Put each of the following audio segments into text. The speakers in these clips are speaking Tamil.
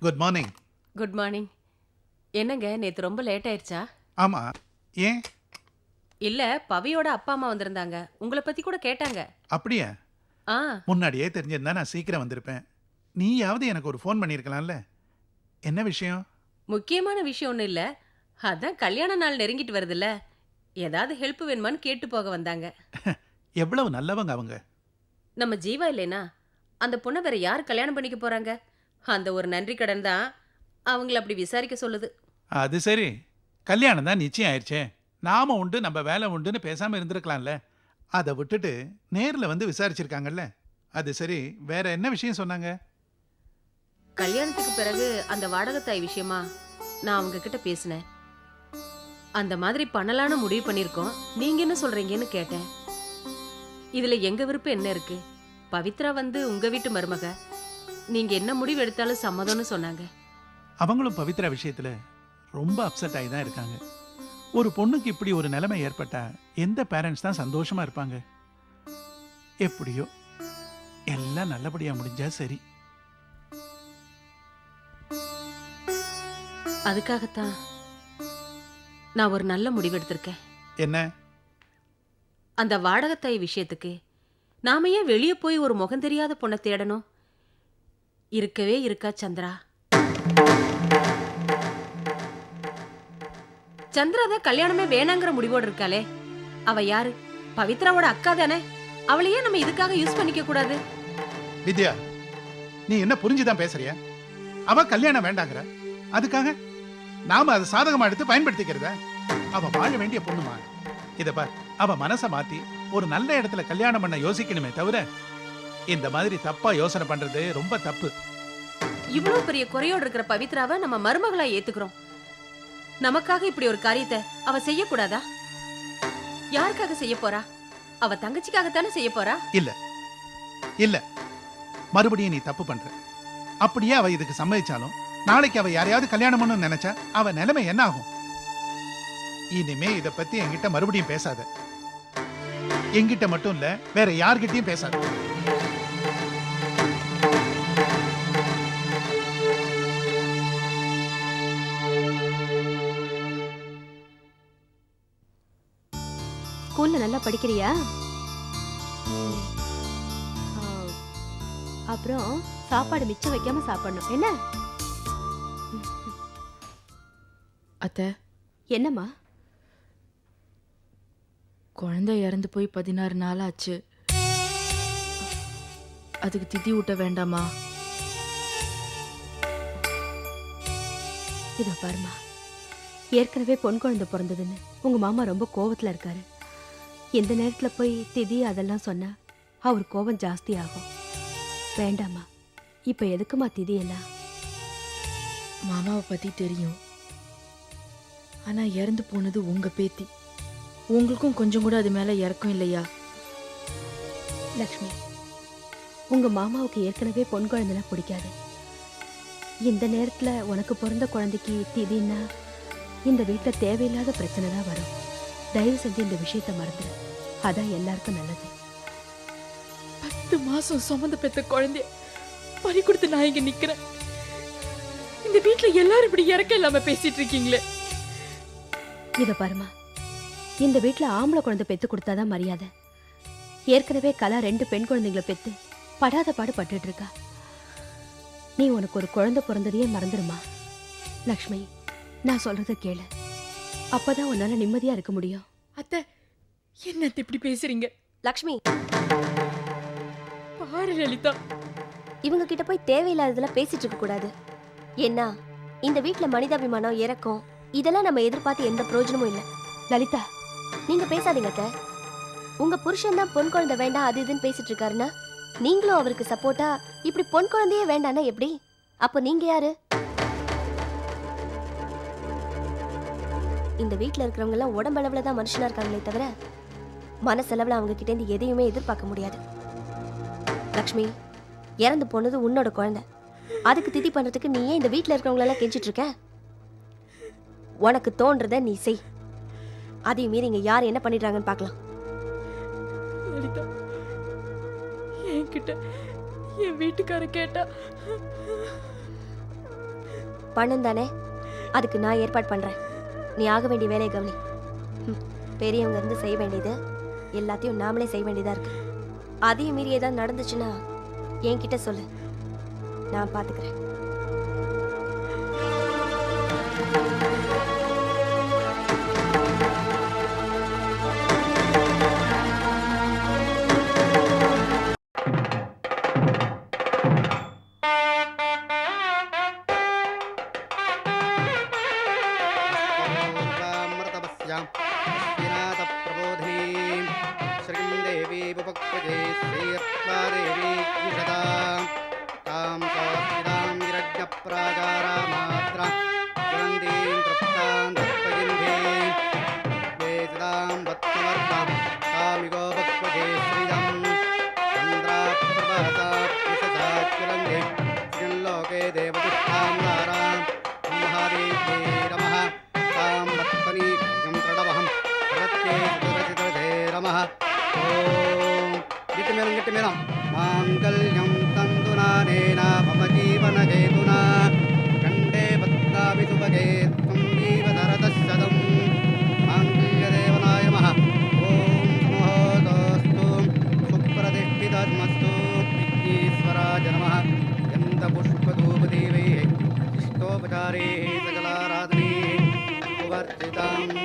Good morning. Good morning. என்னங்க நேத்து ரொம்ப லேட் ஆயிடுச்சா? ஆமா, ஏன்? இல்ல, பவியோட அப்பா அம்மா வந்திருந்தாங்க. உங்களை பத்தி கூட கேட்டாங்க. அப்படியா? ஆ, முன்னாடியே தெரிஞ்சிருந்தா நான் சீக்கிரம் வந்திருப்பேன். நீயாவது எனக்கு ஒரு ஃபோன் பண்ணியிருக்கலாம்ல. என்ன விஷயம்? முக்கியமான விஷயம் ஒன்றும் இல்ல. அதான் கல்யாண நாள் நெருங்கிட்டு வருதுல்ல. ஏதாவது ஹெல்ப் வேணுமான்னு கேட்டு போக வந்தாங்க. எவ்வளவு நல்லவங்க அவங்க. நம்ம ஜீவா இல்லைனா அந்த பொண்ணை வேற யார் கல்யாணம் பண்ணிக்க போறாங்க? அந்த ஒரு நன்றி கடன் தான் அவங்கள அப்படி விசாரிக்க சொல்லுது. அது சரி, கல்யாணம் தான் நிச்சயம் ஆயிடுச்சே. நாம உண்டு நம்ம வேலை உண்டுன்னு பேசாம இருந்திருக்கலாம்ல. அதை விட்டுட்டு நேர்ல வந்து விசாரிச்சிருக்காங்கல்ல. அது சரி, வேற என்ன விஷயம் சொன்னாங்க? கல்யாணத்துக்கு பிறகு அந்த வாடகைத்தாய் விஷயமா நான் அவங்க கிட்ட பேசினேன். அந்த மாதிரி பண்ணலான்னு முடிவு பண்ணிருக்கோம். நீங்க என்ன சொல்றீங்கன்னு கேட்டேன். இதுல எங்க விருப்பம் என்ன இருக்கு? பவித்ரா வந்து உங்க வீட்டு மருமக. நீங்க என்ன முடிவு எடுத்தாலும் சம்மதம்னு சொன்னாங்க. அவங்களும் பவித்ரா விஷயத்துல ரொம்ப அப்செட் ஆகி தான் இருக்காங்க. ஒரு பொண்ணுக்கு இப்படி ஒரு நிலைமை ஏற்பட்டா எந்த பேரண்ட்ஸ் தான் சந்தோஷமா இருப்பாங்க? எப்படியோ எல்லாம் நல்லபடியா முடிஞ்சா சரி. அதுக்காகத்தான் நான் ஒரு நல்ல முடிவு எடுத்திருக்கேன். என்ன? அந்த வாடகைத்தாய் விஷயத்துக்கு நாம ஏன் வெளியே போய் ஒரு முகம் தெரியாத பொண்ணை தேடணும்? இருக்கவே இருக்கா சந்திரா. சந்திரா தான் கல்யாணமே வேணாங்கிற முடிவோடு இருக்காளே. அவ யாரு? பவித்ராவோட அக்கா தானே. அவளையே நம்ம இதுக்காக யூஸ் பண்ணிக்க கூடாது. வித்யா, நீ என்ன புரிஞ்சுதான் பேசுறியா? அவ கல்யாணம் வேண்டாங்கிற, அதுக்காக நாம அதை சாதகமா எடுத்து பயன்படுத்திக்கிறத? அவ வாழ வேண்டிய பொண்ணுமா. இத பார், அவ மனசை மாத்தி ஒரு நல்ல இடத்துல கல்யாணம் பண்ண யோசிக்கணுமே தவிர இந்த மாதிரி தப்பா யோசனை பண்றது ரொம்ப தப்பு. இவ்வளவு பெரிய குறையோடு இருக்கிற பவித்ராவை நம்ம மருமகளா ஏத்துக்கிறோம். நமக்காக இப்படி ஒரு காரியத்தை அவ செய்யக்கூடாதா? யாருக்காக செய்ய போறா? அவ தங்கச்சிக்காகத்தானே செய்ய போறா? இல்ல இல்ல, மறுபடியும் நீ தப்பு பண்ற. அப்படியே அவ இதுக்கு சம்மதிச்சாலும் நாளைக்கு அவ யாரையாவது கல்யாணம் பண்ணணும்னு நினைச்சா அவ நிலைமை என்ன ஆகும்? இனிமே இத பத்தி என்கிட்ட மறுபடியும் பேசாத. என்கிட்ட மட்டும் இல்ல, வேற யார்கிட்டயும் பேசாத. ஸ்கூல்ல நல்லா படிக்கிறியா? அப்புறம் சாப்பாடு மிச்சம் வைக்காம சாப்பிடணும் என்ன? அத்தை, என்னம்மா? குழந்தை இறந்து போய் 16 நாள் ஆச்சு. அதுக்கு திதி ஊட்ட வேண்டாமா? இதோ பாருமா, ஏற்கனவே பொன் குழந்தை பிறந்ததுன்னு உங்க மாமா ரொம்ப கோவத்துல இருக்காரு. எந்த நேரத்துல போய் திதி அதெல்லாம் சொன்னா அவர் கோபம் ஜாஸ்தி ஆகும். வேண்டாமா, இப்ப எதுக்குமா திதி எல்லாம்? மாமாவை பத்தி தெரியும். ஆனா இறந்து போனது உங்க பேத்தி. உங்களுக்கும் கொஞ்சம் கூட அது மேல இறக்கம் இல்லையா? லக்ஷ்மி, உங்க மாமாவுக்கு ஏற்கனவே பொன் குழந்தைனா பிடிக்காது. இந்த நேரத்துல உனக்கு பிறந்த குழந்தைக்கு திதின்னா இந்த வீட்டுல தேவையில்லாத பிரச்சனை தான் வரும். தயவு செஞ்சு இந்த விஷயத்த மறந்துடு. அதான் எல்லாருக்கும் நல்லது. 10 மாசம் சுமந்த பெத்த குழந்தைய பறி கொடுத்து நான் இங்க நிக்கிறேன். இந்த வீட்டுல எல்லாரும் இப்படி இறக்க இல்லாம பேசிட்டு இருக்கீங்களே. இத பாருமா, இந்த வீட்டுல ஆம்பளை குழந்தை பெத்து கொடுத்தாதான் மரியாதை. ஏற்கனவே கலா 2 பெண் குழந்தைங்களை பெத்து படாத பாடு பட்டுட்டு இருக்கா. நீ உனக்கு ஒரு குழந்தை பிறந்ததையே மறந்துடுமா. லக்ஷ்மி, நான் சொல்றத கேளு. அப்பதான் உன்னால நிம்மதியா இருக்க முடியும். அத்தை, என்ன இப்படி பேசுறீங்க? லக்ஷ்மி, பாரு லலிதா, இவங்க கிட்ட போய் தேவையில்லாததெல்லாம் பேசிட்டு இருக்க கூடாது. என்ன, இந்த வீட்ல மனிதாபிமானம், இரக்கம் இதெல்லாம் நம்ம எதிர்பார்த்து எந்த பிரயோஜனமும் இல்லை. லலிதா, நீங்க பேசாதீங்க அத்தை. உங்க புருஷன் தான் பொன் குழந்தை வேண்டாம் அது இதுன்னு பேசிட்டு இருக்காருன்னா நீங்களும் அவருக்கு சப்போர்ட்டா இப்படி பொன் குழந்தையே வேண்டான்னா எப்படி? அப்போ நீங்க யாரு? இந்த வீட்ல இருக்கிறவங்க எல்லாம் உடம்பளவுல தான் மனுஷனா இருக்காங்களே தவிர மனசளவுல அவங்க கிட்ட இருந்து எதையுமே எதிர்பார்க்க முடியாது. லக்ஷ்மி, இறந்து போனது உன்னோட குழந்தை. அதுக்கு திதி பண்றதுக்கு நீ ஏன் இந்த வீட்ல இருக்கிறவங்களெல்லாம் கெஞ்சிட்டு இருக்க? உனக்கு தோன்றத நீ செய். அதையும் மீறி இங்க யார் என்ன பண்ணிடுறாங்கன்னு பார்க்கலாம். லலிதா, என்கிட்ட என் வீட்டுக்கார கேட்டா பண்ணும் தானே, அதுக்கு நான் ஏற்பாடு பண்றேன். நீ ஆக வேண்டிய வேலையை கவனி. பெரியவங்க இருந்து செய்ய வேண்டியது எல்லாத்தையும் நாமளே செய்ய வேண்டியதா இருக்கு. அதையும் மீறி ஏதாவது நடந்துச்சுன்னா என்கிட்ட சொல்லு, நான் பாத்துக்கிறேன். मांगल्यं तंतुनानेन मम जीवनहेतुना कंडे भद्राभि सुभगे त्वं जीवधरतः मांगल्यदेवनाय नमः। ओम मोहदस्तु सुप्रतिष्ठितमस्तु विघ्नेश्वराय नमः। गन्धपुष्पधूपदेवे इष्टोपचारे सकलाराधने सुवर्जिताम्।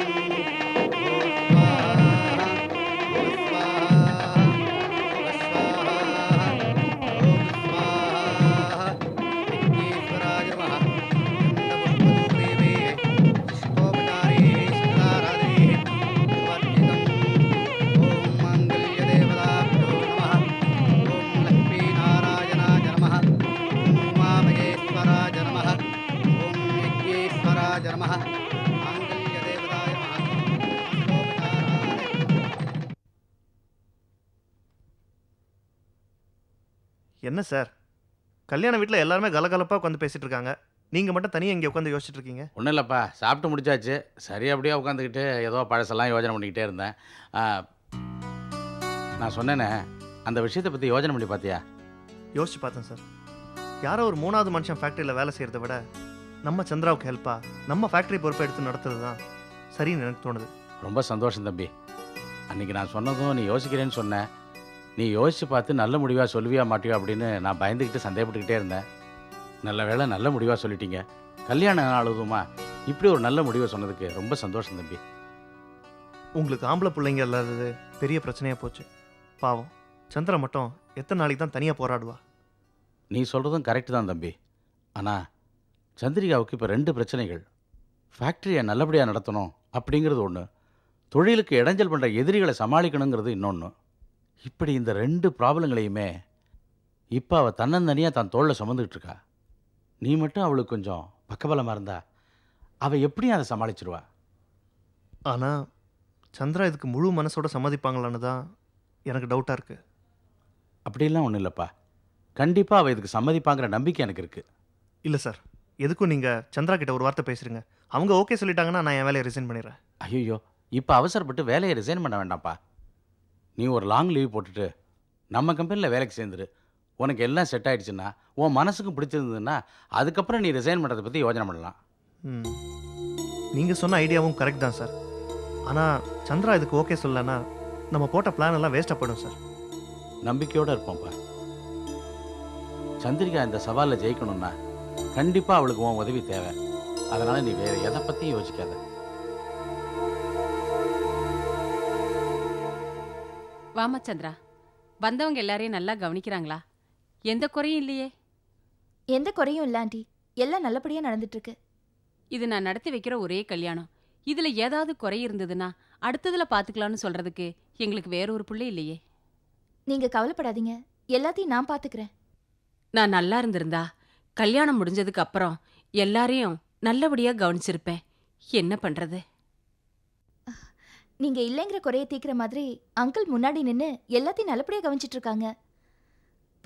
என்ன சார், கல்யாண வீட்டில் எல்லாருமே கலகலப்பாக உட்காந்து பேசிட்டு இருக்காங்க, நீங்கள் மட்டும் தனியாக இங்கே உட்காந்து யோசிச்சுட்டு இருக்கீங்க? ஒன்றும் இல்லைப்பா, சாப்பிட்டு முடிச்சாச்சு. சரி, அப்படியே உட்காந்துக்கிட்டு ஏதோ பழசெல்லாம் யோசனை பண்ணிக்கிட்டே இருந்தேன். நான் சொன்னேனே, அந்த விஷயத்தை பற்றி யோசனை பண்ணி பார்த்தியா? யோசிச்சு பார்த்தேன் சார். யாரோ ஒரு 3வது மனுஷன் ஃபேக்ட்ரியில் வேலை செய்கிறத விட நம்ம சந்திராவுக்கு ஹெல்ப்பாக நம்ம ஃபேக்ட்ரி பொறுப்பை எடுத்து நடத்துறது தான் சரின்னு எனக்கு தோணுது. ரொம்ப சந்தோஷம் தம்பி. அன்றைக்கி நான் சொன்னதும் நீ யோசிக்கிறேன்னு சொன்னேன். நீ யோசித்து பார்த்து நல்ல முடிவாக சொல்லுவியா மாட்டியோ அப்படின்னு நான் பயந்துக்கிட்டு சந்தேகப்பட்டுக்கிட்டே இருந்தேன். நல்ல வேளை நல்ல முடிவாக சொல்லிட்டீங்க. கல்யாணம் ஆளுதுமா இப்படி ஒரு நல்ல முடிவை சொன்னதுக்கு ரொம்ப சந்தோஷம் தம்பி. உங்களுக்கு ஆம்பளை பிள்ளைங்க இல்லாதது பெரிய பிரச்சனையாக போச்சு. பாவம், சந்திரா மட்டும் எத்தனை நாளைக்கு தான் தனியாக போராடுவா? நீ சொல்கிறதும் கரெக்டு தான் தம்பி. ஆனால் சந்திரிகாவுக்கு இப்போ 2 பிரச்சனைகள். ஃபேக்ட்ரியை நல்லபடியாக நடத்தணும் அப்படிங்கிறது ஒன்று, தொழிலுக்கு இடைஞ்சல் பண்ணுற எதிரிகளை சமாளிக்கணுங்கிறது இன்னொன்று. இப்படி இந்த 2 ப்ராப்ளங்களையுமே இப்போ அவள் தன்னந்தனியாக தான் தோளில் சுமந்துக்கிட்டு இருக்கா. நீ மட்டும் அவளுக்கு கொஞ்சம் பக்கபலமாக இருந்தா அவள் எப்படியும் அதை சமாளிச்சிருவா. ஆனால் சந்திரா இதுக்கு முழு மனசோட சம்மதிப்பாங்களான்னு தான் எனக்கு டவுட்டாக இருக்குது. அப்படிலாம் ஒன்றும் இல்லைப்பா, கண்டிப்பாக அவள் இதுக்கு சம்மதிப்பாங்கிற நம்பிக்கை எனக்கு இருக்குது. இல்லை சார், எதுக்கும் நீங்கள் சந்திரா கிட்ட ஒரு வார்த்தை பேசுகிறீங்க. அவங்க ஓகே சொல்லிட்டாங்கன்னா நான் என் வேலையை ரிசைன் பண்ணிடுறேன். ஐயோ, இப்போ அவசரப்பட்டு வேலையை ரிசைன் பண்ண வேண்டாம்ப்பா. நீ ஒரு லாங் லீவ் போட்டுட்டு நம்ம கம்பெனியில் வேலைக்கு சேர்ந்துரு. உனக்கு எல்லாம் செட் ஆகிடுச்சுன்னா, உன் மனசுக்கு பிடிச்சிருந்ததுன்னா அதுக்கப்புறம் நீ ரிசைன் பண்ணுறதை பற்றி யோசனை பண்ணலாம். நீங்கள் சொன்ன ஐடியாவும் கரெக்ட் தான் சார். ஆனால் சந்திரா இதுக்கு ஓகே சொல்லலைன்னா நம்ம போட்ட பிளான் எல்லாம் வேஸ்ட்டாக போயிடும் சார். நம்பிக்கையோடு இருப்போம்ப்பா. சந்திரிகா இந்த சவாலில் ஜெயிக்கணும்னா கண்டிப்பாக அவளுக்கு உன் உதவி தேவை. அதனால் நீ வேறு எதை பற்றியும் யோசிக்காத. வாமா சந்திரா, வந்தவங்க எல்லாரையும் நல்லா கவனிக்கிறாங்களா? எந்த குறையும் இல்லையே? எந்த குறையும் இல்ல ஆண்டி, எல்லாம் நல்லபடியா நடந்துட்டு இருக்கு. இது நான் நடத்தி வைக்கிற ஒரே கல்யாணம். இதுல ஏதாவது குறை இருந்ததுன்னா அடுத்ததுல பாத்துக்கலாம்னு சொல்றதுக்கு எங்களுக்கு வேற ஒரு பிள்ளை இல்லையே. நீங்க கவலைப்படாதீங்க, எல்லாத்தையும் நான் பாத்துக்கிறேன். நான் நல்லா இருந்திருந்தா கல்யாணம் முடிஞ்சதுக்கு அப்புறம் எல்லாரையும் நல்லபடியா கவனிச்சிருப்பேன். என்ன பண்றது? நீங்க இல்லைங்கிற குறைய தீக்கிற மாதிரி அங்கிள் முன்னாடி நின்னு எல்லாத்தையும் நல்லபடியா கவனிச்சிட்டு இருக்காங்க.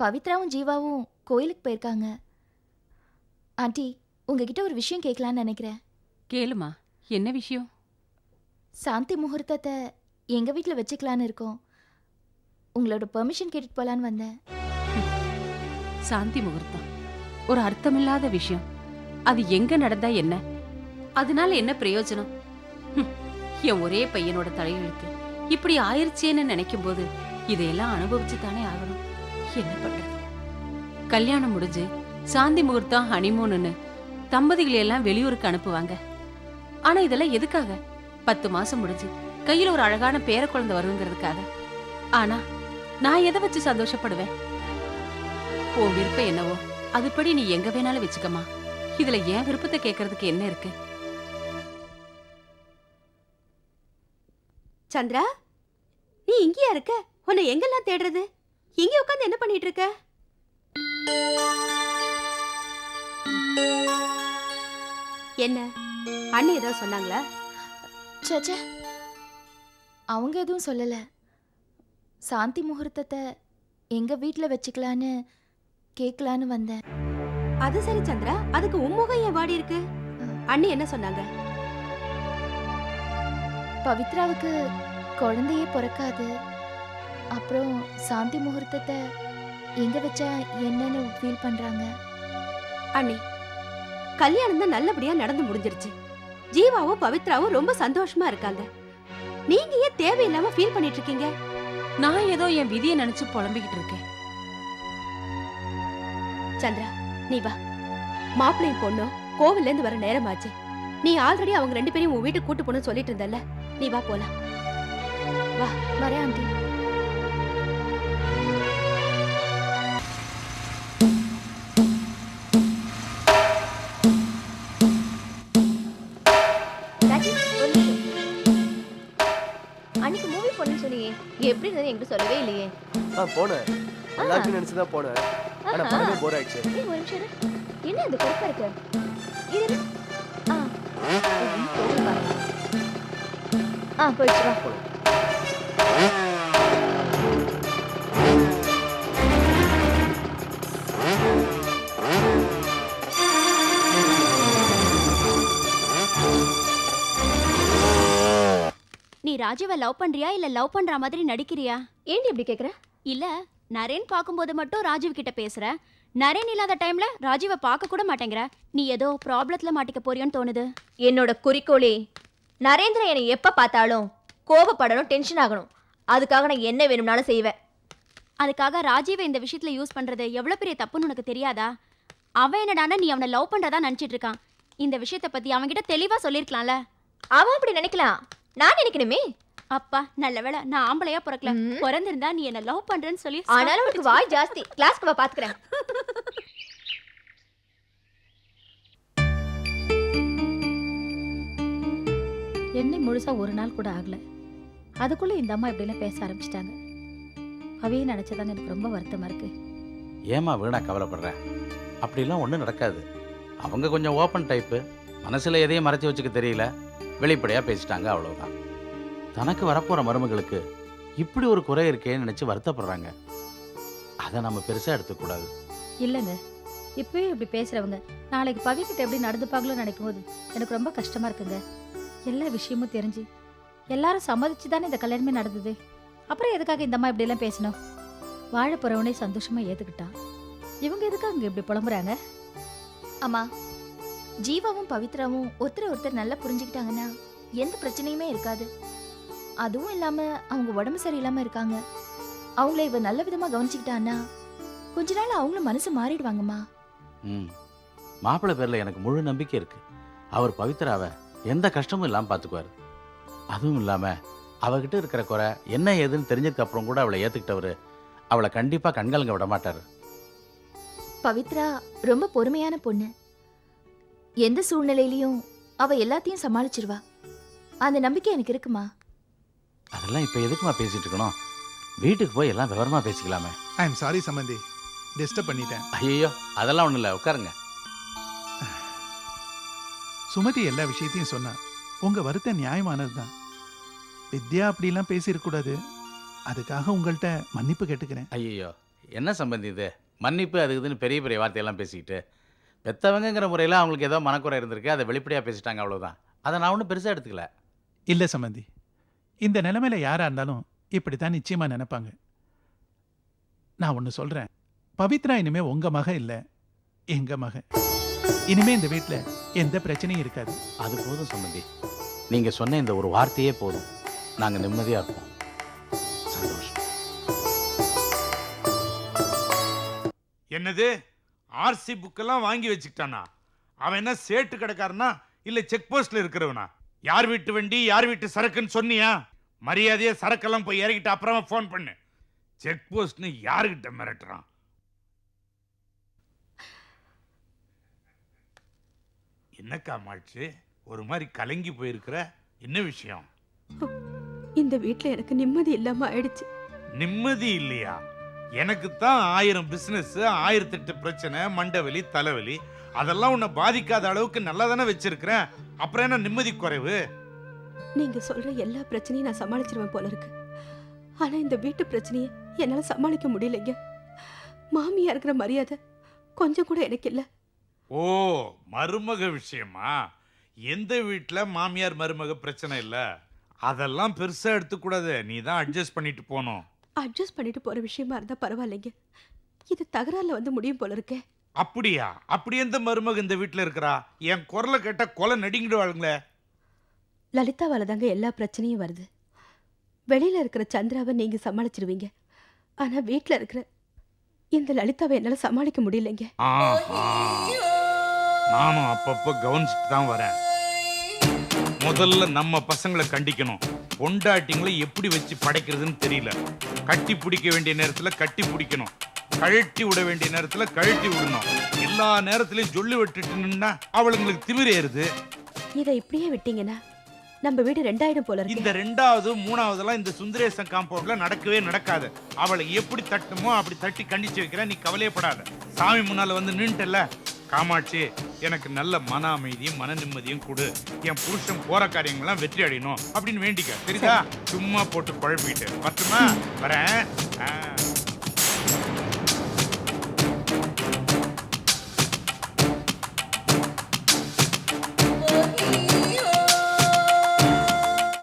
பவித்ராவும் ஜீவாவும் கோயிலுக்கு போயிருக்காங்க. ஆண்டி, உங்ககிட்ட ஒரு விஷயம் கேட்கலான்னு நினைக்கிறேன். கேளுமா, என்ன விஷயம்? சாந்தி முகூர்த்தத்தை எங்க வீட்டுல வச்சுக்கலான்னு இருக்கோம். உங்களோட பெர்மிஷன் கேட்டுட்டு போலான்னு வந்தேன். சாந்தி முகூர்த்தம் ஒரு அர்த்தமில்லாத விஷயம். அது எங்க நடந்தா என்ன? அதனால என்ன பிரயோஜனம்? என் ஒரே பையனோட தலையெழுத்து இப்படி ஆயிருச்சேன்னு நினைக்கும் போது இதையெல்லாம் அனுபவிச்சு தானே ஆகணும். என்ன பண்றது? கல்யாணம் முடிஞ்சு சாந்தி முகூர்த்தம் ஹனிமூனுன்னு தம்பதிகளை எல்லாம் வெளியூருக்கு அனுப்புவாங்க. ஆனா இதெல்லாம் எதுக்காக? 10 மாசம் முடிஞ்சு கையில ஒரு அழகான பேர குழந்தை வருங்கிறதுக்காக. ஆனா நான் எதை வச்சு சந்தோஷப்படுவேன்? உன் விருப்பம் என்னவோ அதுபடி நீ எங்க வேணாலும் வச்சுக்கமா. இதுல என் விருப்பத்தை கேட்கறதுக்கு என்ன இருக்கு? சந்திரா, நீ இங்கேயா இருக்க? உன்னை எங்கெல்லாம் தேடுறது? இங்க உட்காந்து என்ன பண்ணிட்டு இருக்க? என்ன அண்ணி ஏதோ சொன்னாங்களா? சச்சா, அவங்க எதுவும் சொல்லல. சாந்தி முகூர்த்தத்தை எங்க வீட்ல வச்சுக்கலான்னு கேட்கலான்னு வந்தேன். அது சரி சந்திரா, அதுக்கு உம்முகம் ஏன் வாடி இருக்கு? அண்ணி என்ன சொன்னாங்க? பவித்ராவுக்கு குழந்தையே பிறக்காது. அப்புறம் சாந்தி முகூர்த்தத்தை எங்க வச்சா என்னன்னு ஃபீல் பண்றாங்க. அண்ணி, கல்யாணம் தான் நல்லபடியா நடந்து முடிஞ்சிருச்சு. ஜீவாவும் பவித்ராவும் ரொம்ப சந்தோஷமா இருக்காங்க. நீங்க ஏன் தேவையில்லாம ஃபீல் பண்ணிட்டு இருக்கீங்க? நான் ஏதோ என் விதியை நினைச்சு புலம்பிக்கிட்டு இருக்கேன். சந்திரா, நீ வா. மாப்பிள்ளையும் பொண்ணும் கோவில்ல இருந்து வர நேரமாச்சு. நீ ஆல்ரெடி அவங்க 2 பேரையும் உன் வீட்டுக்கு கூட்டு போன்னு சொல்லிட்டு இருந்தல்ல. நீ வா போலாம். வா. வரேன் ஆண்டி. ராஜி, ஒரு நிமிஷம். அன்னைக்கு மூவி போனேன்னு சொன்னியே, எப்படி இருந்தது என்கிட்ட சொல்லவே இல்லையே. போனேன். எல்லாருக்கும் நினைச்சுதான் போனேன். ஆனா படமே போர் ஆயிடுச்சு. ஏய், ஒரு நிமிஷம் இரு. என்ன இந்த கருப்பா இருக்கு? இது போயிடுச்சு வா. நீ ராஜீவை லவ் பண்றியா இல்ல லவ் பண்ற மாதிரி நடிக்கிறியா? ஏன்டி இப்படி கேக்குற? இல்ல, நரேன் பாக்கும்போது மட்டும் ராஜீவ் கிட்ட பேசுற. நரேன் இல்லாத டைம்ல ராஜீவை பார்க்க கூட மாட்டேங்கிற. நீ ஏதோ ப்ராப்ளத்துல மாட்டிக்க போறியோன்னு தோணுது. என்னோட குறிக்கோளே நரேந்திரன் என்னை எப்ப பார்த்தாலும் கோபப்படணும், டென்ஷன் ஆகணும். அதுக்காக நான் என்ன வேணும்னாலும் செய்வேன். அதுக்காக ராஜீவை இந்த விஷயத்துல யூஸ் பண்றது எவ்வளவு பெரிய தப்புன்னு உனக்கு தெரியாதா? அவன் என்னடானா நீ அவனை லவ் பண்றதா நினைச்சிட்டு இருக்கான். இந்த விஷயத்தை பத்தி அவன்கிட்ட தெளிவா சொல்லிருக்கலாம்ல. அவன் அப்படி நினைக்கலாம், நான் நினைக்கணுமே. அப்பா நல்ல வேளை நான் ஆம்பளையா பிறக்கல. ம். பிறந்திருந்தா நீ என்ன லவ் பண்றேன்னு சொல்லி ஆனாலும் உனக்கு வாய் ஜாஸ்தி. கிளாஸ்க்கு வா, பாத்துக்கிறேன். எண்ணெய் முழுசா ஒரு நாள் கூட ஆகல, அதுக்குள்ள இந்த அம்மா இப்படிலாம் பேச ஆரம்பிச்சிட்டாங்க. அவையும் நினைச்சதாங்க எனக்கு ரொம்ப வருத்தமா இருக்கு. ஏமா வீணா கவலைப்படுற? அப்படிலாம் ஒன்றும் நடக்காது. அவங்க கொஞ்சம் ஓப்பன் டைப்பு, மனசில் எதையும் மறைச்சி வச்சுக்க தெரியல, வெளிப்படையாக பேசிட்டாங்க, அவ்வளவுதான். தனக்கு வரப்போகிற மருமகளுக்கு இப்படி ஒரு குறை இருக்கேன்னு நினச்சி வருத்தப்படுறாங்க. அதை நம்ம பெருசாக எடுத்துக்கூடாது. இல்லைங்க, இப்பவே இப்படி பேசுறவங்க நாளைக்கு பவிக்கிட்ட எப்படி நடந்துப்பாங்களோ நினைக்கும் போது எனக்கு ரொம்ப கஷ்டமா இருக்குங்க. எல்லா விஷயமும் தெரிஞ்சு எல்லாரும் சம்மதிச்சு தானே இந்த கல்யாணமே நடந்தது. அப்புறம் எதுக்காக இந்த அம்மா இப்படியெல்லாம் பேசணும்? வாழ போறவனே சந்தோஷமா ஏத்துக்கிட்டான். இவங்க எதுக்காக இங்க இப்படி புலம்புறாங்க? அம்மா, ஜீவாவும் பவித்ராவும் ஒருத்தர் நல்லா புரிஞ்சுக்கிட்டாங்கன்னா எந்த பிரச்சனையுமே இருக்காது. அதுவும் இல்லாம அவங்க உடம்பு சரியில்லாம இருக்காங்க. அவங்கள இவ நல்ல விதமா கவனிச்சுக்கிட்டான்னா கொஞ்ச நாள் அவங்களும் மனசு மாறிடுவாங்கம்மா. மாப்பிள்ளை பேரில் எனக்கு முழு நம்பிக்கை இருக்கு. அவர் பவித்ராவை எந்த கஷ்டமும் இல்லாமல் பார்த்துக்குவார். அதுவும் இல்லாமல் அவகிட்ட இருக்கிற குறை என்ன ஏதுன்னு தெரிஞ்சதுக்கு அப்புறம் கூட அவளை ஏற்றுக்கிட்டவர் அவளை கண்டிப்பாக கண்கலங்க விட மாட்டார். பவித்ரா ரொம்ப பொறுமையான பொண்ணு. எந்த சூழ்நிலையிலையும் அவ எல்லாத்தையும் சமாளிச்சிருவா. அந்த நம்பிக்கை எனக்கு இருக்குமா. அதெல்லாம் இப்போ எதுக்குமா பேசிட்டு இருக்கணும்? வீட்டுக்கு போய் எல்லாம் விவரமா பேசிக்கலாமே. ஐ எம் சாரி சம்பந்தி, டிஸ்டர்ப் பண்ணிட்டேன். ஐயோ அதெல்லாம் ஒன்றும் இல்லை, உட்காருங்க. சுமதி எல்லா விஷயத்தையும் சொன்னா. உங்க வருத்தம் நியாயமானது தான். வித்யா அப்படிலாம் பேசியிருக்கூடாது. அதுக்காக உங்கள்கிட்ட மன்னிப்பு கேட்டுக்கிறேன். ஐயோ என்ன சம்பந்தி இது? மன்னிப்பு அது இதுன்னு பெரிய பெரிய வார்த்தையெல்லாம் பேசிக்கிட்டு, பெத்தவங்கிற முறையில் அவங்களுக்கு ஏதோ மனக்குறை இருந்திருக்கு, அதை வெளிப்படையாக பேசிட்டாங்க, அவ்வளோதான். அதை நான் ஒன்றும் பெருசாக எடுத்துக்கல. இல்லை சம்பந்தி, இந்த நிலைமையில யாரா இருந்தாலும் இப்படித்தான் நிச்சயமா நினைப்பாங்க. நான் ஒன்று சொல்றேன், பவித்ரா இனிமே உங்க மக இல்லை, எங்க மக. இனிமே இந்த வீட்ல எந்த பிரச்சனையும் இருக்காது. அது போதும் சம்பந்தி. நீங்க சொன்ன இந்த ஒரு வார்த்தையே போதும். நாங்க நிம்மதியா இருப்போம். சந்தோஷம். என்னது ஆர்சி புக்கெல்லாம் வாங்கி வச்சுக்கிட்டானா? அவன் என்ன சேட்டு கிடக்காரனா இல்ல செக் போஸ்ட்ல இருக்கிறவனா? யார் வீட்டு வண்டி யார் வீட்டு சரக்குன்னு சொன்னியா? மரியாதையா சரக்கெல்லாம் போய் இறக்கிட்டு அப்புறமா ஃபோன் பண்ணு. செக் போஸ்ட்னு யாருக்கிட்ட மிரட்டுறான்? என்ன காமாட்சி ஒரு மாதிரி கலங்கி போயிருக்கிற? என்ன விஷயம்? இந்த வீட்ல எனக்கு நிம்மதி இல்லாம ஆயிடுச்சு. நிம்மதி இல்லையா? எனக்கு தான் 1000 பிசினஸ், 1008 பிரச்சனை, மண்டவலி, தலைவலி, அதெல்லாம் உன்னை பாதிக்காத அளவுக்கு நல்லா தானே வச்சிருக்கிறேன். அப்புறம் என்ன நிம்மதி குறைவு? நீங்க சொல்ற எல்லா பிரச்சனையும் நான் சமாளிச்சிருவேன் போல இருக்கு. ஆனா இந்த வீட்டு பிரச்சனையை என்னால சமாளிக்க முடியலைங்க. மாமியா இருக்கிற மரியாதை கொஞ்சம் கூட எனக்கு இல்ல. ஓ, மருமக விஷயமா? எந்த வீட்டுல மாமியார் மருமக பிரச்சனை இல்ல? அதெல்லாம் பெருசா எடுத்துக்கூடாது. நீ தான் அட்ஜஸ்ட் பண்ணிட்டு போகணும். அட்ஜஸ்ட் பண்ணிட்டு போற விஷயமா இருந்தா பரவாயில்லைங்க. இது தகராறுல வந்து முடியும் போல இருக்கே. அப்படியா? அப்படி எந்த மருமக இந்த வீட்டுல இருக்கிறா? என் குரலை கேட்ட கொலை நடிங்கிடுவாளுங்களே. லலிதாவால தாங்க எல்லா பிரச்சனையும் வருது. வெளியில இருக்கிற சந்திராவை நீங்க சமாளிச்சிருவீங்க. ஆனா வீட்டுல இருக்கிற இந்த லலிதாவை என்னால சமாளிக்க முடியலைங்க. நானும் அப்பப்ப கவனிச்சுட்டு தான் வரேன். முதல்ல நம்ம பசங்களை கண்டிக்கணும். பொண்டாட்டிங்களை எப்படி வச்சு படைக்கிறதுன்னு தெரியல. கட்டி பிடிக்க வேண்டிய நேரத்துல கட்டி பிடிக்கணும், கழட்டி விட வேண்டிய நேரத்துல கழட்டி விடணும். எல்லா நேரத்திலையும் சொல்லி விட்டுட்டு நின்னா அவளுங்களுக்கு திமிர் ஏறுது. இதை இப்படியே விட்டீங்கன்னா நம்ம வீடு 2000 போல இருக்கு. இந்த 2வது 3வதெல்லாம் இந்த சுந்தரேசன் காம்பவுண்ட்ல நடக்கவே நடக்காது. அவளை எப்படி தட்டுமோ அப்படி தட்டி கண்டிச்சு வைக்கிறேன். நீ கவலையப்படாத. சாமி முன்னால வந்து நின்றுட்டல, காமாட்சி எனக்கு நல்ல மன அமைதியும் மன நிம்மதியும் கொடு. என் புருஷன் போற காரியங்கள்லாம் வெற்றி அடையணும் அப்படின்னு வேண்டிக்க. தெரியுதா? சும்மா போட்டு குழப்பிட்டு மட்டுமா வரேன்.